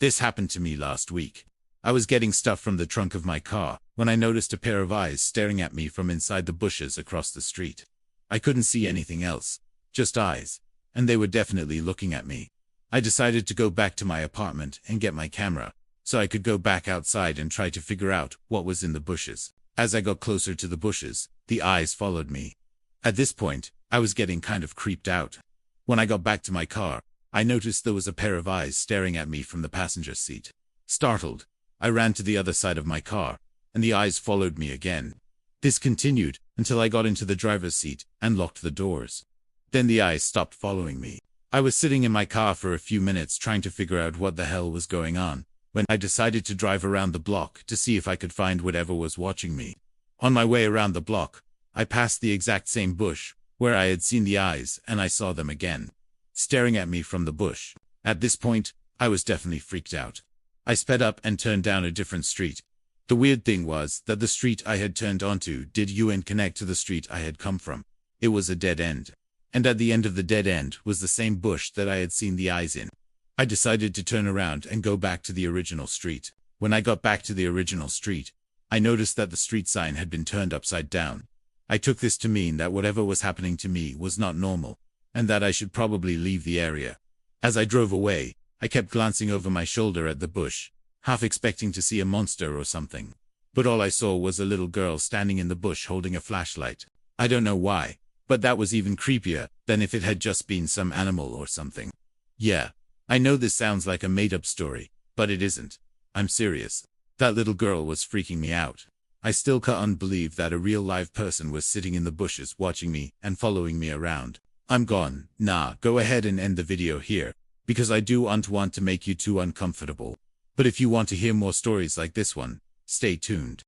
This happened to me last week. I was getting stuff from the trunk of my car when I noticed a pair of eyes staring at me from inside the bushes across the street. I couldn't see anything else, just eyes, and they were definitely looking at me. I decided to go back to my apartment and get my camera, so I could go back outside and try to figure out what was in the bushes. As I got closer to the bushes, the eyes followed me. At this point, I was getting kind of creeped out. When I got back to my car, I noticed there was a pair of eyes staring at me from the passenger seat. Startled, I ran to the other side of my car, and the eyes followed me again. This continued until I got into the driver's seat and locked the doors. Then the eyes stopped following me. I was sitting in my car for a few minutes trying to figure out what the hell was going on, when I decided to drive around the block to see if I could find whatever was watching me. On my way around the block, I passed the exact same bush where I had seen the eyes, and I saw them again, staring at me from the bush. At this point, I was definitely freaked out. I sped up and turned down a different street. The weird thing was that the street I had turned onto didn't connect to the street I had come from. It was a dead end. And at the end of the dead end was the same bush that I had seen the eyes in. I decided to turn around and go back to the original street. When I got back to the original street, I noticed that the street sign had been turned upside down. I took this to mean that whatever was happening to me was not normal, and that I should probably leave the area. As I drove away, I kept glancing over my shoulder at the bush, half expecting to see a monster or something. But all I saw was a little girl standing in the bush holding a flashlight. I don't know why, but that was even creepier than if it had just been some animal or something. Yeah, I know this sounds like a made-up story, but it isn't. I'm serious. That little girl was freaking me out. I still can't believe that a real live person was sitting in the bushes watching me and following me around. I'm gone. Nah, go ahead and end the video here, because I don't want to make you too uncomfortable. But if you want to hear more stories like this one, stay tuned.